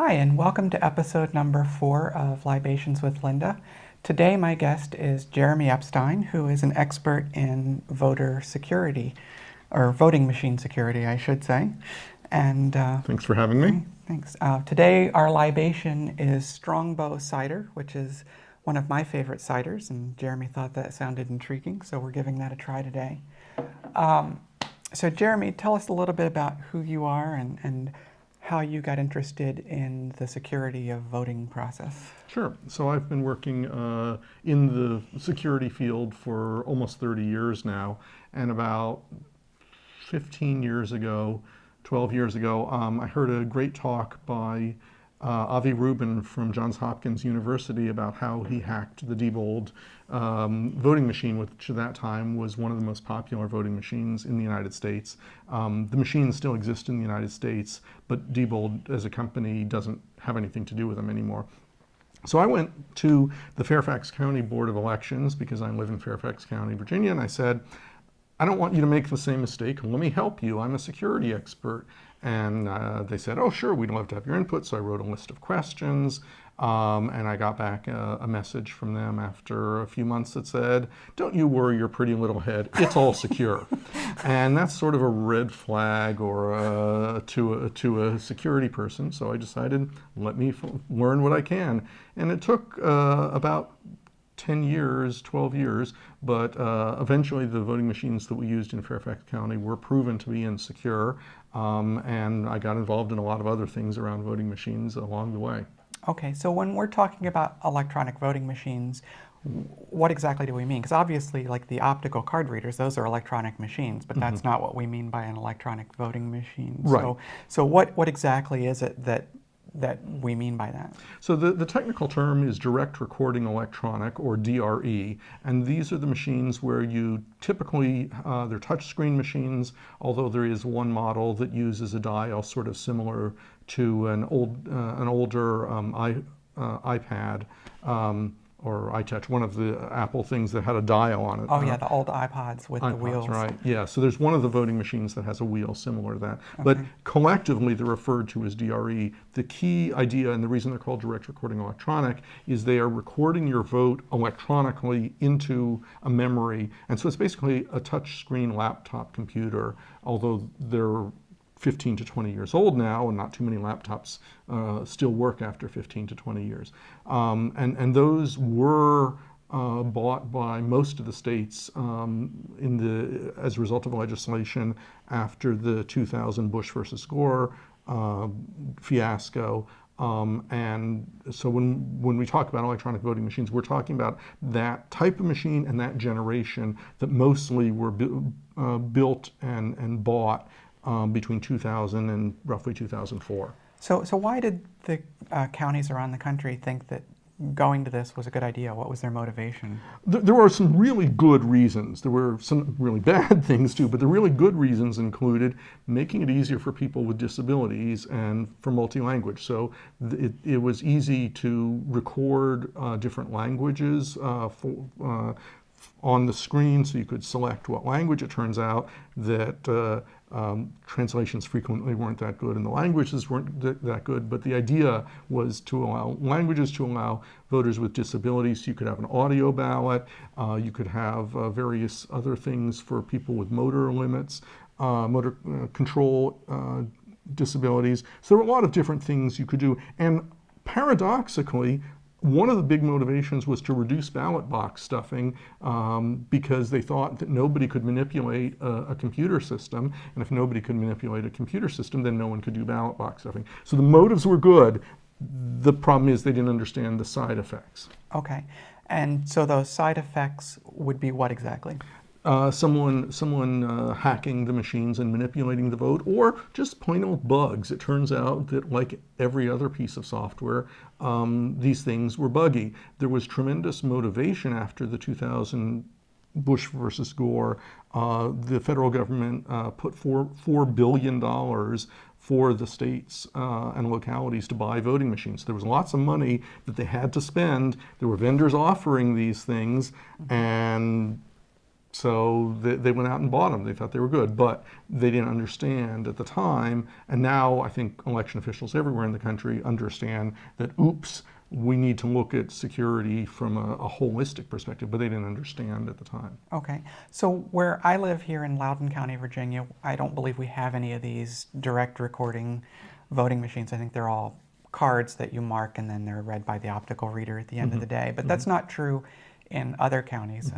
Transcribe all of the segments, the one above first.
Hi, and welcome to episode number 4 of Libations with Linda. Today my guest is Jeremy Epstein, who is an expert in voter security, or voting machine security, I should say. And Thanks for having me. thanks. Today our libation is Strongbow Cider, which is one of my favorite ciders, and Jeremy thought that sounded intriguing, so we're giving that a try today. So Jeremy, tell us a little bit about who you are and how you got interested in the security of voting process. Sure. So I've been working in the security field for almost 30 years now, and about 15 years ago, 12 years ago, I heard a great talk by Avi Rubin from Johns Hopkins University about how he hacked the Diebold voting machine, which at that time was one of the most popular voting machines in the United States. The machines still exist in the United States, but Diebold as a company doesn't have anything to do with them anymore. So I went to the Fairfax County Board of Elections because I live in Fairfax County, Virginia, and I said, I don't want you to make the same mistake. Let me help you. I'm a security expert. And they said, oh, sure, we'd love to have your input. So I wrote a list of questions, and I got back a message from them after a few months that said, don't you worry your pretty little head, it's all secure. And that's sort of a red flag or to a security person. So I decided, let me learn what I can. And it took about 10 years, 12 years, but eventually the voting machines that we used in Fairfax County were proven to be insecure, and I got involved in a lot of other things around voting machines along the way. Okay, so when we're talking about electronic voting machines, what exactly do we mean? Because obviously, like the optical card readers, those are electronic machines, but that's not what we mean by an electronic voting machine. Right. So what exactly is it that we mean by that? So the technical term is direct recording electronic, or DRE, and these are the machines where you typically, they're touchscreen machines, although there is one model that uses a dial sort of similar to an older iPad or iTouch, one of the Apple things that had a dial on it. Oh yeah, the old iPods with the wheels. Right, yeah. So there's one of the voting machines that has a wheel similar to that. Okay. But collectively they're referred to as DRE. The key idea, and the reason they're called direct recording electronic, is they are recording your vote electronically into a memory. And so it's basically a touch screen laptop computer, although they're 15 to 20 years old now, and not too many laptops still work after 15 to 20 years. And those were bought by most of the states as a result of legislation after the 2000 Bush versus Gore fiasco. And so when we talk about electronic voting machines, we're talking about that type of machine and that generation that mostly were built and bought between 2000 and roughly 2004. So why did the counties around the country think that going to this was a good idea? What was their motivation? There were some really good reasons. There were some really bad things too, but the really good reasons included making it easier for people with disabilities and for multi-language. So it was easy to record different languages on the screen, so you could select what language. It turns out that translations frequently weren't that good and the languages weren't that good, but the idea was to allow languages to allow voters with disabilities. So you could have an audio ballot, you could have various other things for people with motor limits, motor control disabilities. So there were a lot of different things you could do, and paradoxically, one of the big motivations was to reduce ballot box stuffing because they thought that nobody could manipulate a computer system, and if nobody could manipulate a computer system, then no one could do ballot box stuffing. So the motives were good. The problem is they didn't understand the side effects. Okay, and so those side effects would be what exactly? Someone hacking the machines and manipulating the vote, or just plain old bugs. It turns out that, like every other piece of software, these things were buggy. There was tremendous motivation after the 2000 Bush versus Gore. The federal government put $4 billion for the states and localities to buy voting machines. There was lots of money that they had to spend. There were vendors offering these things, and So they went out and bought them. They thought they were good, but they didn't understand at the time. And now I think election officials everywhere in the country understand that, oops, we need to look at security from a holistic perspective, but they didn't understand at the time. Okay. So where I live here in Loudoun County, Virginia, I don't believe we have any of these direct recording voting machines. I think they're all cards that you mark and then they're read by the optical reader at the end of the day. But that's not true in other counties.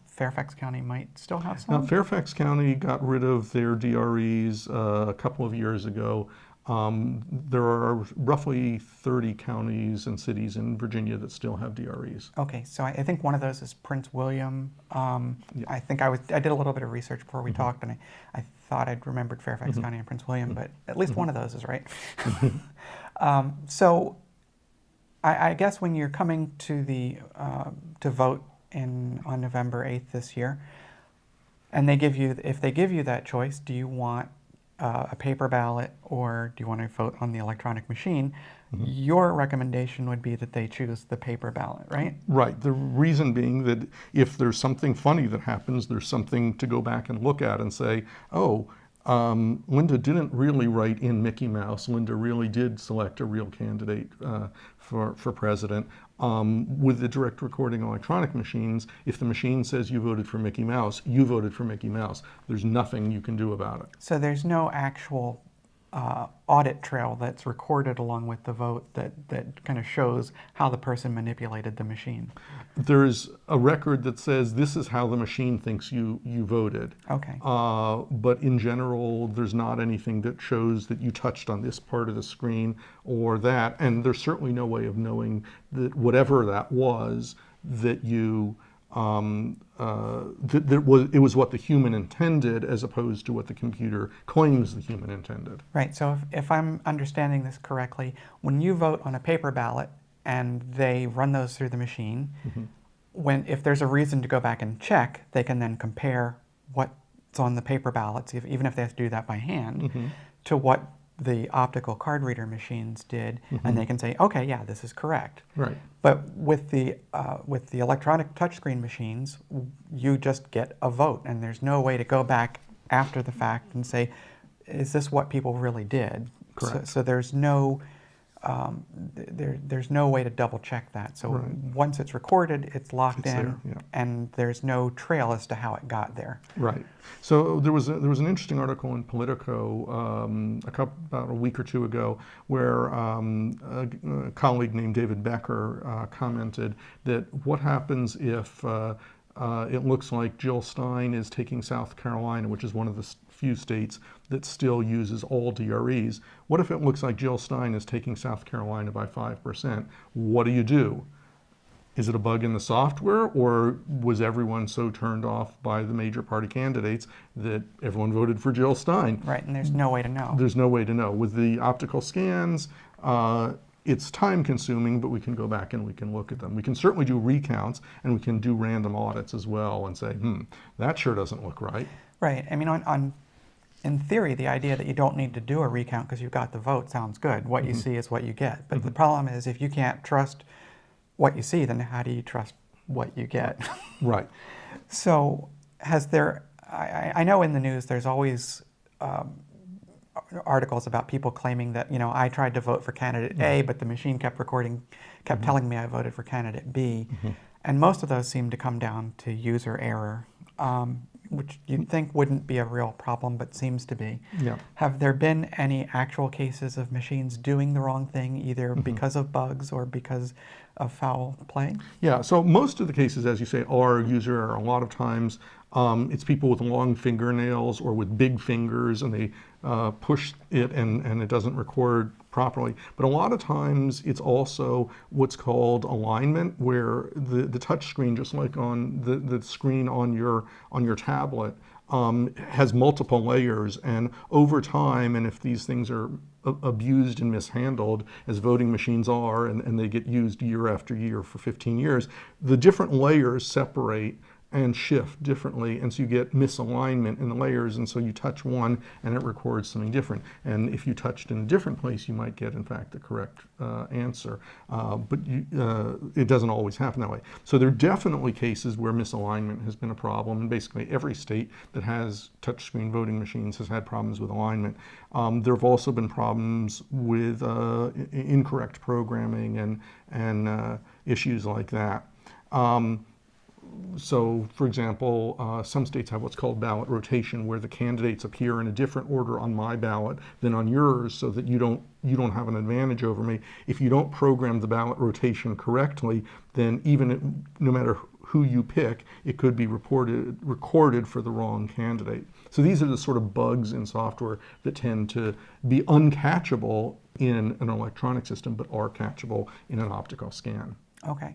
Fairfax County might still have some. Now, Fairfax County got rid of their DREs a couple of years ago. There are roughly 30 counties and cities in Virginia that still have DREs. Okay, so I think one of those is Prince William. I think I did a little bit of research before we talked, and I thought I'd remembered Fairfax County and Prince William, but at least one of those is right. So I guess when you're coming to the to vote on November 8th this year, and if they give you that choice, do you want a paper ballot or do you want to vote on the electronic machine? Your recommendation would be that they choose the paper ballot, right? Right. The reason being that if there's something funny that happens, there's something to go back and look at and say, oh, Linda didn't really write in Mickey Mouse. Linda really did select a real candidate for president. With the direct recording electronic machines, if the machine says you voted for Mickey Mouse, you voted for Mickey Mouse. There's nothing you can do about it. So there's no actual audit trail that's recorded along with the vote that kind of shows how the person manipulated the machine. There's a record that says this is how the machine thinks you voted. Okay. But in general, there's not anything that shows that you touched on this part of the screen or that. And there's certainly no way of knowing that whatever that was, that you it was what the human intended as opposed to what the computer claims the human intended. Right. So if I'm understanding this correctly, when you vote on a paper ballot and they run those through the machine, if there's a reason to go back and check, they can then compare what's on the paper ballots, even if they have to do that by hand, to what the optical card reader machines did, and they can say, okay, yeah, this is correct. Right. But with the electronic touchscreen machines, you just get a vote, and there's no way to go back after the fact and say, is this what people really did? Correct. So there's no there's no way to double check that. So once it's recorded, it's locked in, and there's no trail as to how it got there. Right. So there was an interesting article in Politico about a week or two ago where a colleague named David Becker commented that what happens if it looks like Jill Stein is taking South Carolina, which is one of the few states that still uses all DREs. What if it looks like Jill Stein is taking South Carolina by 5%? What do? Is it a bug in the software, or was everyone so turned off by the major party candidates that everyone voted for Jill Stein? Right, and there's no way to know. There's no way to know. With the optical scans, it's time consuming, but we can go back and we can look at them. We can certainly do recounts, and we can do random audits as well and say, that sure doesn't look right. Right. I mean, in theory, the idea that you don't need to do a recount because you got the vote sounds good. What you see is what you get. But the problem is, if you can't trust what you see, then how do you trust what you get? Right. So I know in the news there's always articles about people claiming that, I tried to vote for candidate A, but the machine kept telling me I voted for candidate B. And most of those seem to come down to user error, which you'd think wouldn't be a real problem, but seems to be. Yeah. Have there been any actual cases of machines doing the wrong thing, either because of bugs or because of foul play? Yeah, so most of the cases, as you say, are user error. A lot of times it's people with long fingernails or with big fingers, and they push it and it doesn't record properly. But a lot of times it's also what's called alignment, where the touch screen, just like on the screen on your tablet, has multiple layers, and over time, and if these things are abused and mishandled, as voting machines are, and they get used year after year for 15 years, the different layers separate, and shift differently, and so you get misalignment in the layers, and so you touch one and it records something different. And if you touched in a different place, you might get, in fact, the correct answer. But it doesn't always happen that way. So there are definitely cases where misalignment has been a problem, and basically every state that has touchscreen voting machines has had problems with alignment. There have also been problems with incorrect programming and issues like that. So, for example, some states have what's called ballot rotation, where the candidates appear in a different order on my ballot than on yours, so that you don't have an advantage over me. If you don't program the ballot rotation correctly, then no matter who you pick, it could be recorded for the wrong candidate. So these are the sort of bugs in software that tend to be uncatchable in an electronic system, but are catchable in an optical scan. Okay.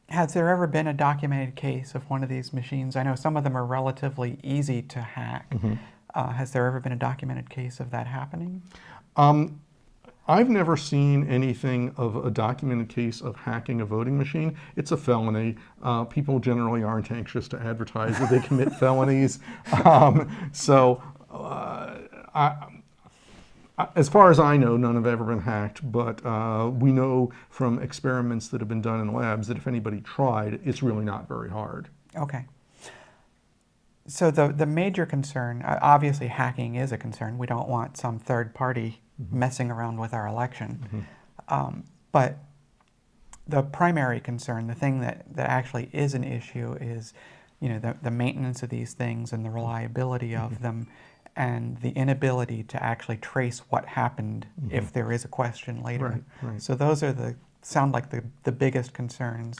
Has there ever been a documented case of one of these machines? I know some of them are relatively easy to hack. Mm-hmm. Has there ever been a documented case of that happening? I've never seen anything of a documented case of hacking a voting machine. It's a felony. People generally aren't anxious to advertise that they commit felonies. As far as I know, none have ever been hacked, but we know from experiments that have been done in labs that if anybody tried, it's really not very hard. Okay. So the major concern, obviously hacking is a concern. We don't want some third party messing around with our election. But the primary concern, the thing that actually is an issue is, the maintenance of these things and the reliability of them, and the inability to actually trace what happened if there is a question later. Right. So those are sound like the biggest concerns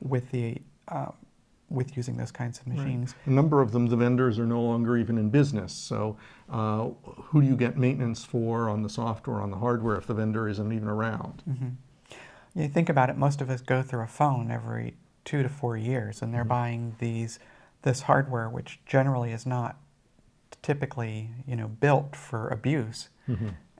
with using those kinds of machines. Right. A number of them, the vendors are no longer even in business. So who do you get maintenance for on the software, on the hardware, if the vendor isn't even around? You think about it, most of us go through a phone every 2 to 4 years, and they're buying this hardware, which generally is not typically built for abuse,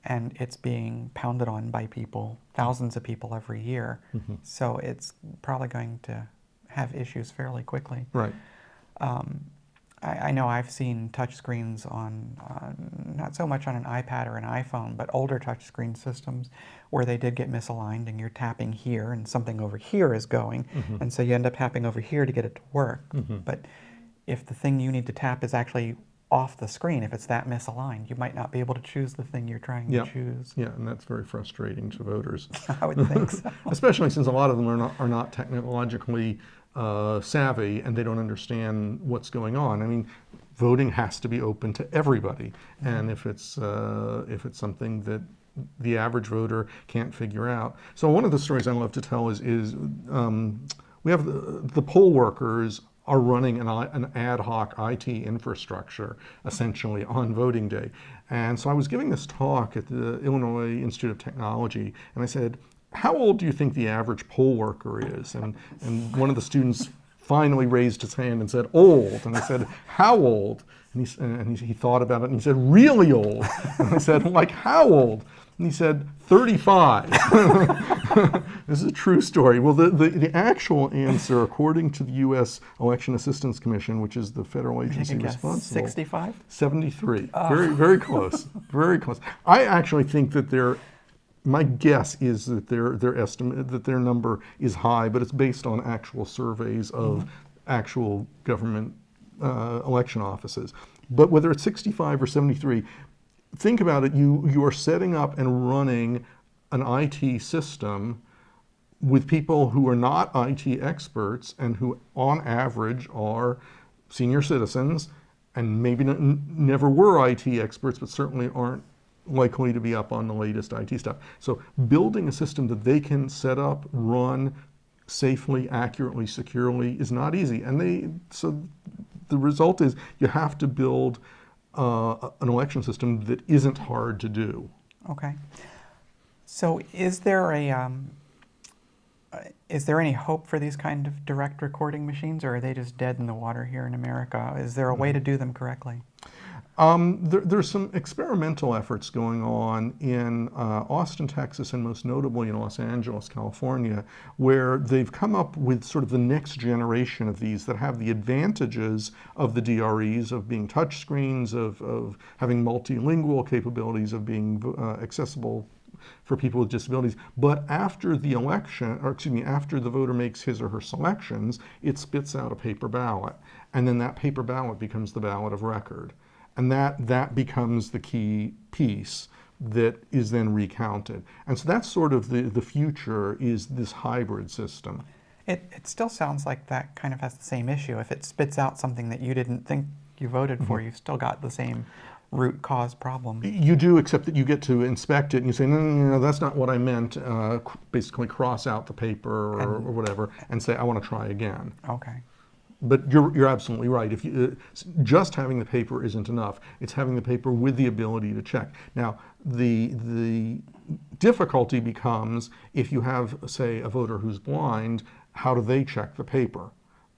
and it's being pounded on by people, thousands of people every year. So it's probably going to have issues fairly quickly. Right. I know I've seen touchscreens on, not so much on an iPad or an iPhone, but older touchscreen systems where they did get misaligned, and you're tapping here and something over here is going, and so you end up tapping over here to get it to work. But if the thing you need to tap is actually off the screen, if it's that misaligned, you might not be able to choose the thing you're trying to choose. Yeah, and that's very frustrating to voters. I would think so. Especially since a lot of them are not technologically savvy, and they don't understand what's going on. I mean, voting has to be open to everybody, and if it's something that the average voter can't figure out. So one of the stories I love to tell is we have the poll workers are running an ad hoc IT infrastructure, essentially, on voting day. And so I was giving this talk at the Illinois Institute of Technology, and I said, how old do you think the average poll worker is? And one of the students finally raised his hand and said, old. And I said, how old? And he thought about it, and he said, really old. And I said, like how old? And he said, 35. This is a true story. Well, the actual answer, according to the U.S. Election Assistance Commission, which is the federal agency responsible, 65? 73. Very, very close. Very close. I actually think that my guess is that their estimate, that their number is high, but it's based on actual surveys of actual government election offices. But whether it's 65 or 73, think about it, you are setting up and running an IT system with people who are not IT experts and who on average are senior citizens and maybe never were IT experts, but certainly aren't likely to be up on the latest IT stuff. So building a system that they can set up, run safely, accurately, securely is not easy. So the result is you have to build an election system that isn't hard to do. Okay. So is there any hope for these kind of direct recording machines, or are they just dead in the water here in America? Is there a way to do them correctly? There's some experimental efforts going on in Austin, Texas, and most notably in Los Angeles, California, where they've come up with sort of the next generation of these that have the advantages of the DREs, of being touch screens, of having multilingual capabilities, of being accessible for people with disabilities. But after the election, or excuse me, after the voter makes his or her selections, it spits out a paper ballot. And then that paper ballot becomes the ballot of record. And that becomes the key piece that is then recounted. And so that's sort of the future, is this hybrid system. It still sounds like that kind of has the same issue. If it spits out something that you didn't think you voted for, you've still got the same root cause problem. You do, except that you get to inspect it and you say, no, that's not what I meant. Basically cross out the paper or whatever and say, I want to try again. Okay. But you're absolutely right. If you, just having the paper isn't enough. It's having the paper with the ability to check. Now, the difficulty becomes if you have, say, a voter who's blind, how do they check the paper?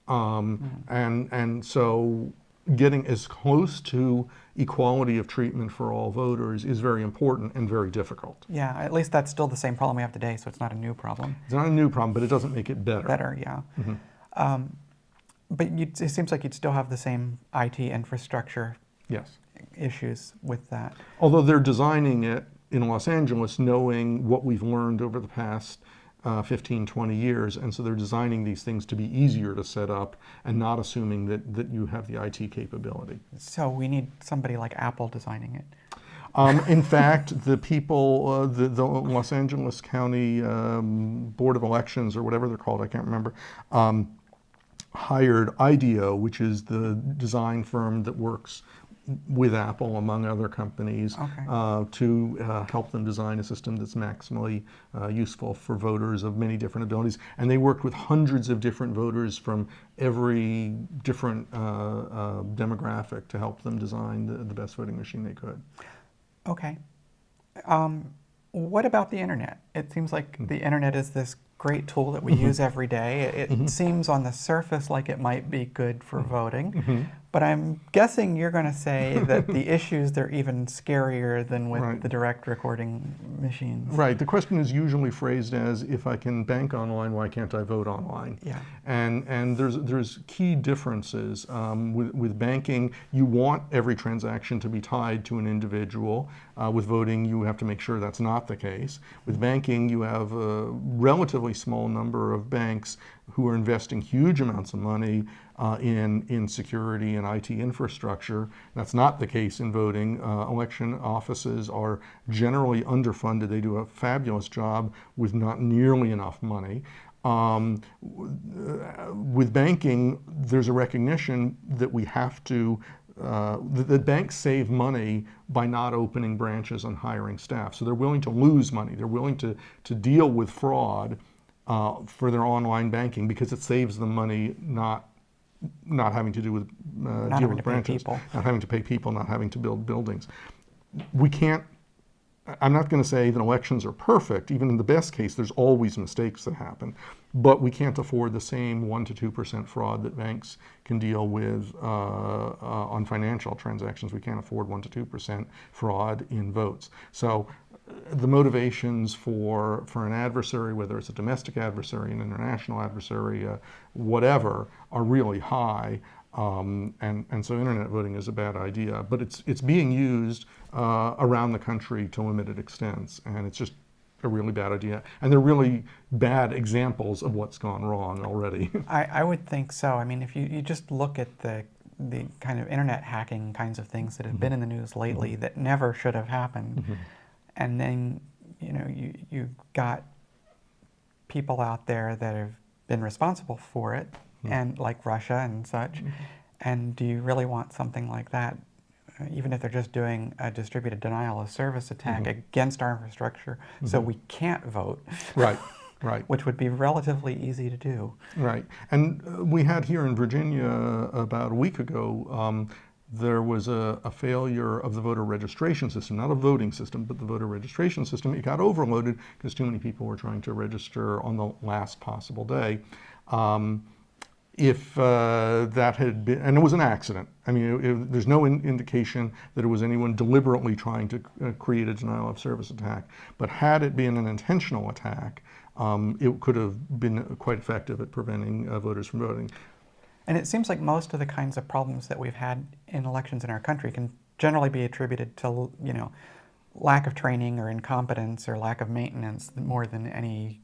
And so getting as close to equality of treatment for all voters is very important and very difficult. Yeah, at least that's still the same problem we have today, so it's not a new problem. It's not a new problem, but it doesn't make it better. Better, yeah. But it seems like you'd still have the same IT infrastructure Yes. issues with that. Although they're designing it in Los Angeles knowing what we've learned over the past 15, 20 years, and so they're designing these things to be easier to set up and not assuming that you have the IT capability. So we need somebody like Apple designing it. In fact, the people, the Los Angeles County Board of Elections, or whatever they're called, I can't remember, hired IDEO, which is the design firm that works with Apple, among other companies, to help them design a system that's maximally useful for voters of many different abilities. And they worked with hundreds of different voters from every different demographic to help them design the best voting machine they could. Okay. What about the internet? It seems like the internet is this great tool that we use every day. It seems on the surface like it might be good for voting, but I'm guessing you're going to say that the issues, they're even scarier than with the direct recording machines. Right. The question is usually phrased as, if I can bank online, why can't I vote online? Yeah. And there's key differences. With banking, you want every transaction to be tied to an individual. With voting, you have to make sure that's not the case. With banking, you have a relatively small number of banks who are investing huge amounts of money in security and IT infrastructure. That's not the case in voting. Election offices are generally underfunded. They do a fabulous job with not nearly enough money. With banking, there's a recognition that we have to the banks save money by not opening branches and hiring staff. So they're willing to lose money. They're willing to deal with fraud for their online banking because it saves them money, not having to do with deal with branches, not having to pay people, not having to build buildings. We can't. I'm not going to say that elections are perfect. Even in the best case, there's always mistakes that happen. But we can't afford the same 1% to 2% fraud that banks can deal with on financial transactions. We can't afford 1% to 2% fraud in votes. So the motivations for an adversary, whether it's a domestic adversary, an international adversary, whatever, are really high. And so internet voting is a bad idea, but it's being used around the country to limited extents, and it's just a really bad idea. And they're really bad examples of what's gone wrong already. I would think so. I mean, if you just look at the kind of internet hacking kinds of things that have been in the news lately that never should have happened, and then you've got people out there that have been responsible for it, and like Russia and such. And do you really want something like that, even if they're just doing a distributed denial of service attack against our infrastructure so we can't vote? Right. Which would be relatively easy to do. Right. And we had here in Virginia about a week ago, there was a failure of the voter registration system, not a voting system, but the voter registration system. It got overloaded because too many people were trying to register on the last possible day. if that had been, and it was an accident. I mean, there's no indication that it was anyone deliberately trying to create a denial of service attack. But had it been an intentional attack, it could have been quite effective at preventing voters from voting. And it seems like most of the kinds of problems that we've had in elections in our country can generally be attributed to, lack of training or incompetence or lack of maintenance more than anybody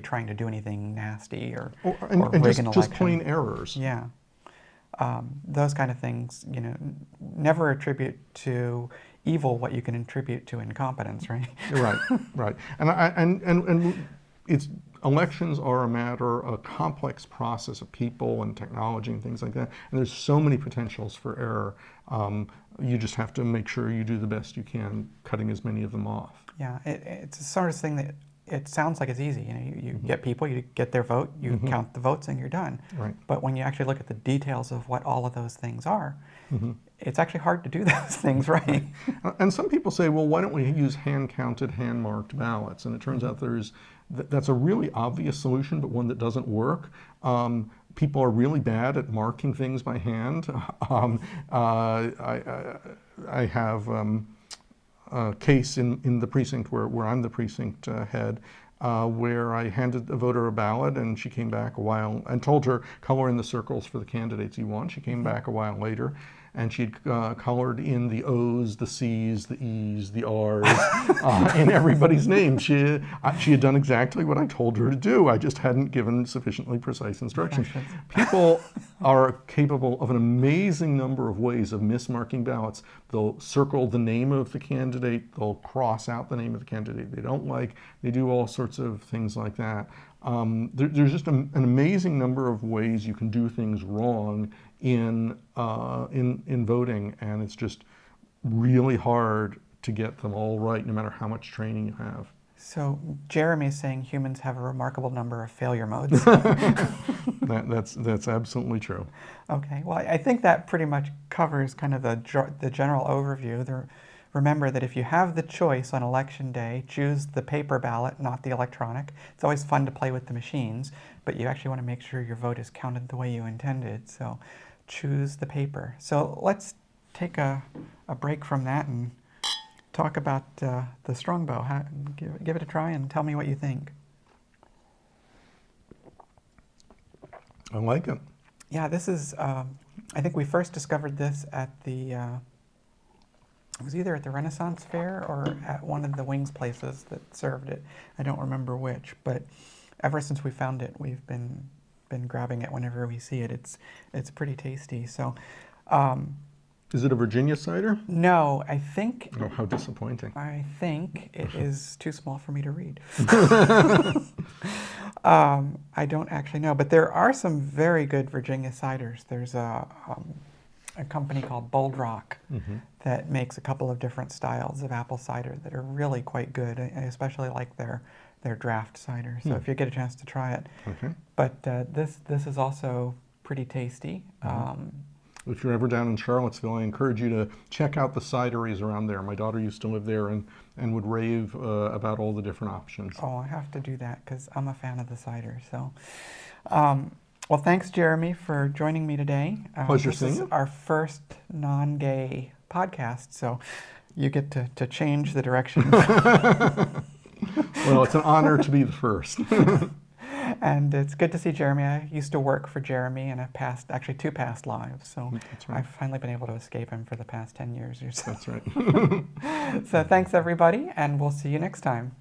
trying to do anything nasty or rig just, an election. just plain errors. Yeah. Those kind of things, never attribute to evil what you can attribute to incompetence, right? Right. And it's elections are a complex process of people and technology and things like that. And there's so many potentials for error. You just have to make sure you do the best you can, cutting as many of them off. Yeah, it's the sort of thing that it sounds like it's easy. You get people, you get their vote, you count the votes, and you're done. Right. But when you actually look at the details of what all of those things are, it's actually hard to do those things right. And some people say, well, why don't we use hand-counted, hand-marked ballots? And it turns out that's a really obvious solution, but one that doesn't work. People are really bad at marking things by hand. I have a case in the precinct where I'm the precinct head, where I handed a voter a ballot and she came back a while and told her, color in the circles for the candidates you want. She came back a while later and she'd colored in the O's, the C's, the E's, the R's, in everybody's name. She had done exactly what I told her to do. I just hadn't given sufficiently precise instructions. People are capable of an amazing number of ways of mismarking ballots. They'll circle the name of the candidate. They'll cross out the name of the candidate they don't like. They do all sorts of things like that. There's just an amazing number of ways you can do things wrong in voting, and it's just really hard to get them all right, no matter how much training you have. So Jeremy is saying humans have a remarkable number of failure modes. That's absolutely true. Okay, well, I think that pretty much covers kind of the general overview. Remember that if you have the choice on election day, choose the paper ballot, not the electronic. It's always fun to play with the machines, but you actually want to make sure your vote is counted the way you intended. So choose the paper. So let's take a break from that and talk about the Strongbow. Give it a try and tell me what you think. I like it. Yeah, this is, I think we first discovered this at the, it was either at the Renaissance Fair or at one of the wings places that served it. I don't remember which, but ever since we found it, we've been grabbing it whenever we see it. It's pretty tasty. So, is it a Virginia cider? No, I think. Oh, how disappointing! I think it is too small for me to read. I don't actually know, but there are some very good Virginia ciders. There's a company called Bold Rock that makes a couple of different styles of apple cider that are really quite good. I especially like their draft cider. So if you get a chance to try it. Okay. But this is also pretty tasty. If you're ever down in Charlottesville, I encourage you to check out the cideries around there. My daughter used to live there and would rave about all the different options. Oh, I have to do that because I'm a fan of the cider. So, well, thanks, Jeremy, for joining me today. Pleasure seeing you. This is our first non-gay podcast, so you get to change the direction. Well, it's an honor to be the first. And it's good to see Jeremy. I used to work for Jeremy in actually two past lives, so That's right. I've finally been able to escape him for the past 10 years or so. That's right. So thanks, everybody, and we'll see you next time.